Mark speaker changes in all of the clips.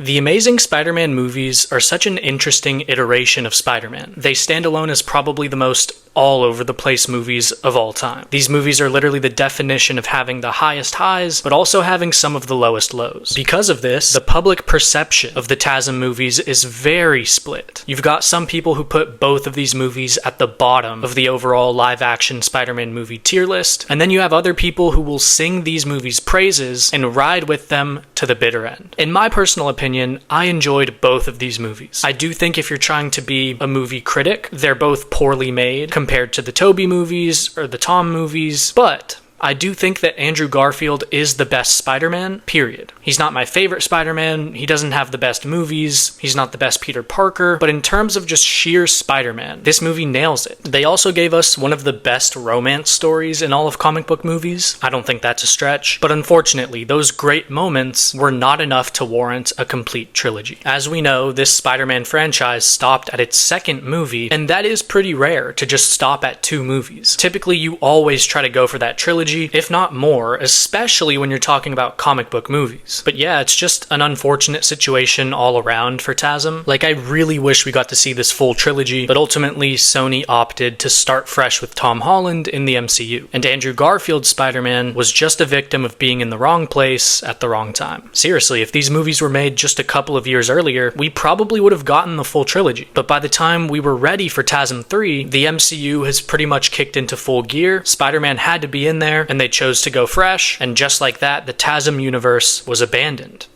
Speaker 1: The Amazing Spider-Man movies are such an interesting iteration of Spider-Man. They stand alone as probably the most all-over-the-place movies of all time. These movies are literally the definition of having the highest highs, but also having some of the lowest lows. Because of this, the public perception of the TASM movies is very split. You've got some people who put both of these movies at the bottom of the overall live-action Spider-Man movie tier list, and then you have other people who will sing these movies' praises and ride with them to the bitter end. In my personal opinion, I enjoyed both of these movies. I do think if you're trying to be a movie critic, they're both poorly made compared to the Tobey movies or the Tom movies, but I do think that Andrew Garfield is the best Spider-Man, period. He's not my favorite Spider-Man, he doesn't have the best movies, he's not the best Peter Parker, but in terms of just sheer Spider-Man, this movie nails it. They also gave us one of the best romance stories in all of comic book movies. I don't think that's a stretch, but unfortunately, those great moments were not enough to warrant a complete trilogy. As we know, this Spider-Man franchise stopped at its second movie, and that is pretty rare to just stop at 2 movies. Typically, you always try to go for that trilogy, if not more, especially when you're talking about comic book movies. But yeah, it's just an unfortunate situation all around for TASM. Like, I really wish we got to see this full trilogy, but ultimately Sony opted to start fresh with Tom Holland in the MCU. And Andrew Garfield's Spider-Man was just a victim of being in the wrong place at the wrong time. Seriously, if these movies were made just a couple of years earlier, we probably would have gotten the full trilogy. But by the time we were ready for TASM 3, the MCU has pretty much kicked into full gear. Spider-Man had to be in there, and they chose to go fresh, and just like that, the TASM universe was abandoned.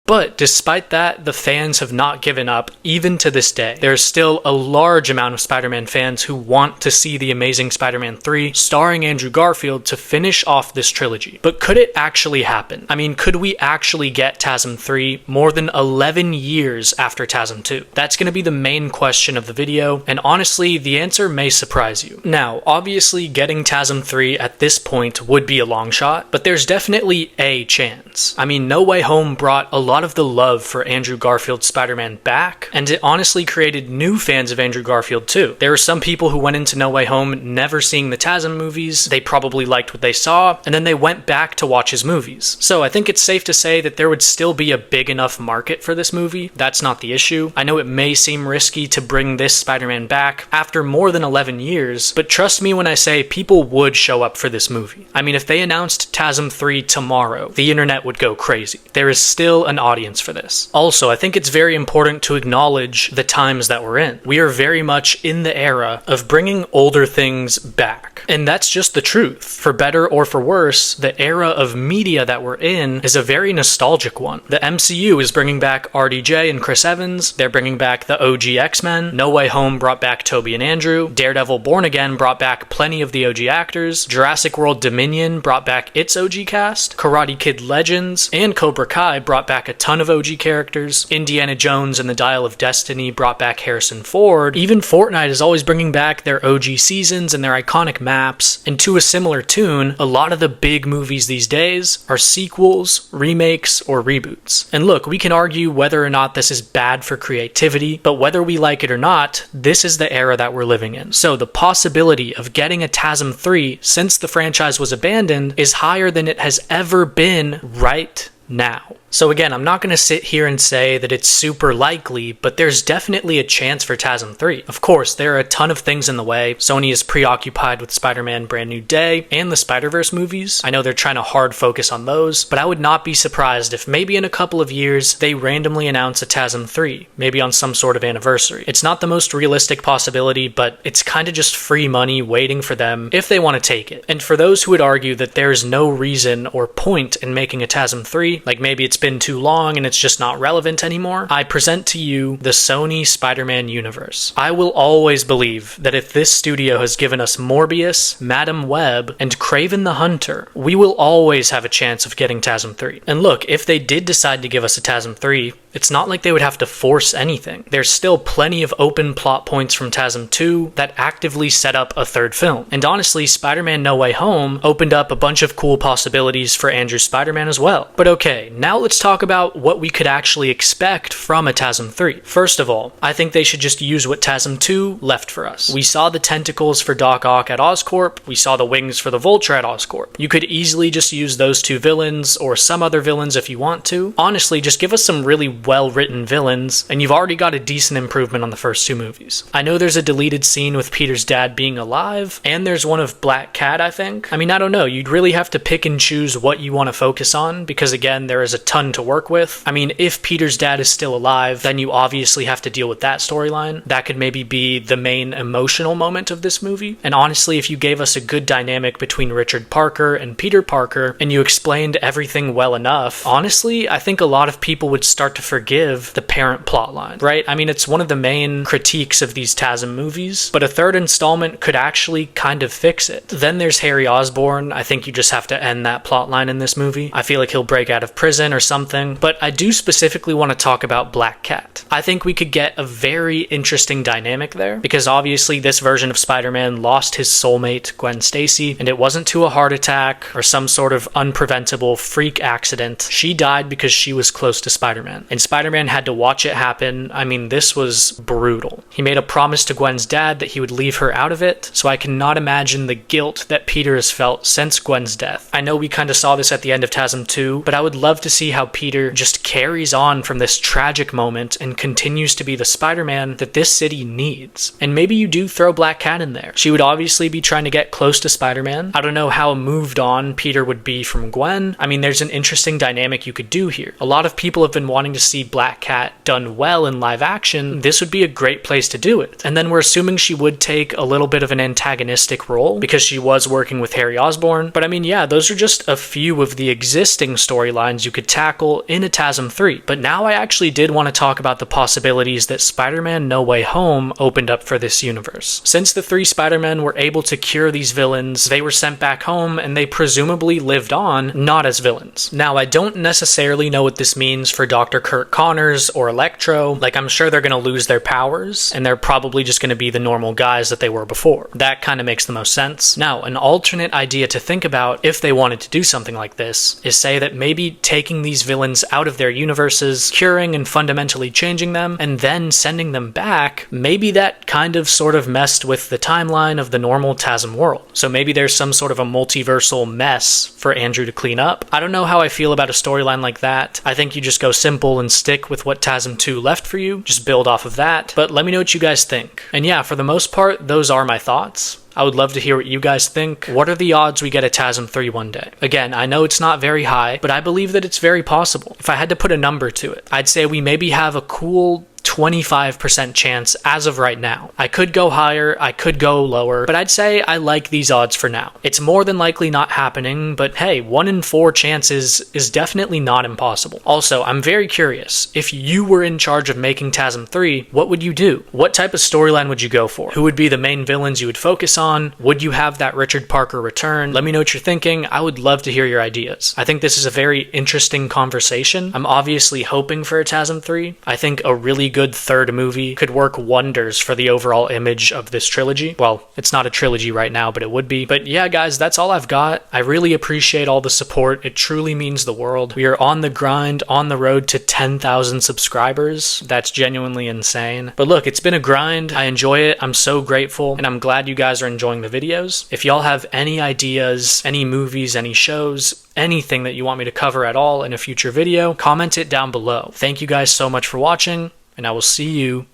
Speaker 1: But despite that, the fans have not given up, even to this day. There's still a large amount of Spider-Man fans who want to see The Amazing Spider-Man 3 starring Andrew Garfield to finish off this trilogy. But could it actually happen? I mean, could we actually get TASM 3 more than 11 years after TASM 2? That's going to be the main question of the video, and honestly, the answer may surprise you. Now, obviously, getting TASM 3 at this point would be a long shot, but there's definitely a chance. I mean, No Way Home brought a lot of the love for Andrew Garfield's Spider-Man back, and it honestly created new fans of Andrew Garfield too. There were some people who went into No Way Home never seeing the TASM movies, they probably liked what they saw, and then they went back to watch his movies. So I think it's safe to say that there would still be a big enough market for this movie. That's not the issue. I know it may seem risky to bring this Spider-Man back after more than 11 years, but trust me when I say people would show up for this movie. I mean, if they announced TASM 3 tomorrow, the internet would go crazy. There is still an audience for this. Also, I think it's very important to acknowledge the times that we're in. We are very much in the era of bringing older things back. And that's just the truth. For better or for worse, the era of media that we're in is a very nostalgic one. The MCU is bringing back RDJ and Chris Evans. They're bringing back the OG X-Men. No Way Home brought back Tobey and Andrew. Daredevil Born Again brought back plenty of the OG actors. Jurassic World Dominion brought back its OG cast. Karate Kid Legends and Cobra Kai brought back a ton of OG characters. Indiana Jones and the Dial of Destiny brought back Harrison Ford. Even Fortnite is always bringing back their OG seasons and their iconic maps. And to a similar tune, a lot of the big movies these days are sequels, remakes, or reboots. And look, we can argue whether or not this is bad for creativity, but whether we like it or not, this is the era that we're living in. So the possibility of getting a TASM 3 since the franchise was abandoned is higher than it has ever been right now. So again, I'm not going to sit here and say that it's super likely, but there's definitely a chance for TASM 3. Of course, there are a ton of things in the way. Sony is preoccupied with Spider-Man Brand New Day and the Spider-Verse movies. I know they're trying to hard focus on those, but I would not be surprised if maybe in a couple of years they randomly announce a TASM 3, maybe on some sort of anniversary. It's not the most realistic possibility, but it's kind of just free money waiting for them if they want to take it. And for those who would argue that there's no reason or point in making a TASM 3, like maybe it's been too long and it's just not relevant anymore, I present to you the Sony Spider-Man universe. I will always believe that if this studio has given us Morbius, Madam Web, and Kraven the Hunter, we will always have a chance of getting TASM 3. And look, if they did decide to give us a TASM 3, it's not like they would have to force anything. There's still plenty of open plot points from TASM 2 that actively set up a third film. And honestly, Spider-Man No Way Home opened up a bunch of cool possibilities for Andrew's Spider-Man as well. But okay, now let's talk about what we could actually expect from a TASM 3. First of all, I think they should just use what TASM 2 left for us. We saw the tentacles for Doc Ock at Oscorp, we saw the wings for the Vulture at Oscorp. You could easily just use those two villains or some other villains if you want to. Honestly, just give us some really well-written villains, and you've already got a decent improvement on the first two movies. I know there's a deleted scene with Peter's dad being alive, and there's one of Black Cat, I think. I mean, I don't know, you'd really have to pick and choose what you want to focus on, because again, there is a ton to work with. I mean, if Peter's dad is still alive, then you obviously have to deal with that storyline. That could maybe be the main emotional moment of this movie. And honestly, if you gave us a good dynamic between Richard Parker and Peter Parker, and you explained everything well enough, honestly, I think a lot of people would start to forgive the parent plotline, right? I mean, it's one of the main critiques of these TASM movies, but a third installment could actually kind of fix it. Then there's Harry Osborn. I think you just have to end that plotline in this movie. I feel like he'll break out of prison or something, but I do specifically want to talk about Black Cat. I think we could get a very interesting dynamic there, because obviously this version of Spider-Man lost his soulmate, Gwen Stacy, and it wasn't to a heart attack or some sort of unpreventable freak accident. She died because she was close to Spider-Man, and Spider-Man had to watch it happen. I mean, this was brutal. He made a promise to Gwen's dad that he would leave her out of it, so I cannot imagine the guilt that Peter has felt since Gwen's death. I know we kind of saw this at the end of TASM 2, but I would love to see how Peter just carries on from this tragic moment and continues to be the Spider-Man that this city needs. And maybe you do throw Black Cat in there. She would obviously be trying to get close to Spider-Man. I don't know how moved on Peter would be from Gwen. I mean, there's an interesting dynamic you could do here. A lot of people have been wanting to see Black Cat done well in live action. This would be a great place to do it. And then we're assuming she would take a little bit of an antagonistic role because she was working with Harry Osborn. But I mean, yeah, those are just a few of the existing storylines you could tackle in a TASM 3. But now I actually did want to talk about the possibilities that Spider-Man No Way Home opened up for this universe. Since the three Spider-Men were able to cure these villains, they were sent back home and they presumably lived on, not as villains. Now, I don't necessarily know what this means for Dr. Kurt Connors or Electro. Like, I'm sure they're going to lose their powers and they're probably just going to be the normal guys that they were before. That kind of makes the most sense. Now, an alternate idea to think about if they wanted to do something like this is say that maybe taking these villains out of their universes, curing and fundamentally changing them, and then sending them back, maybe that kind of sort of messed with the timeline of the normal TASM world. So maybe there's some sort of a multiversal mess for Andrew to clean up. I don't know how I feel about a storyline like that. I think you just go simple and stick with what TASM 2 left for you. Just build off of that. But let me know what you guys think. And yeah, for the most part, those are my thoughts. I would love to hear what you guys think. What are the odds we get a TASM 3 one day? Again, I know it's not very high, but I believe that it's very possible. If I had to put a number to it, I'd say we maybe have a cool 25% chance as of right now. I could go higher, I could go lower, but I'd say I like these odds for now. It's more than likely not happening, but hey, 1 in 4 chances is definitely not impossible. Also, I'm very curious, if you were in charge of making TASM 3, what would you do? What type of storyline would you go for? Who would be the main villains you would focus on? Would you have that Richard Parker return? Let me know what you're thinking. I would love to hear your ideas. I think this is a very interesting conversation. I'm obviously hoping for a TASM 3. I think a really good third movie could work wonders for the overall image of this trilogy. Well, it's not a trilogy right now, but it would be. But yeah, guys, that's all I've got. I really appreciate all the support. It truly means the world. We are on the grind, on the road to 10,000 subscribers. That's genuinely insane. But look, it's been a grind. I enjoy it. I'm so grateful, and I'm glad you guys are enjoying the videos. If y'all have any ideas, any movies, any shows, anything that you want me to cover at all in a future video, comment it down below. Thank you guys so much for watching, and I will see you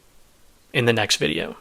Speaker 1: in the next video.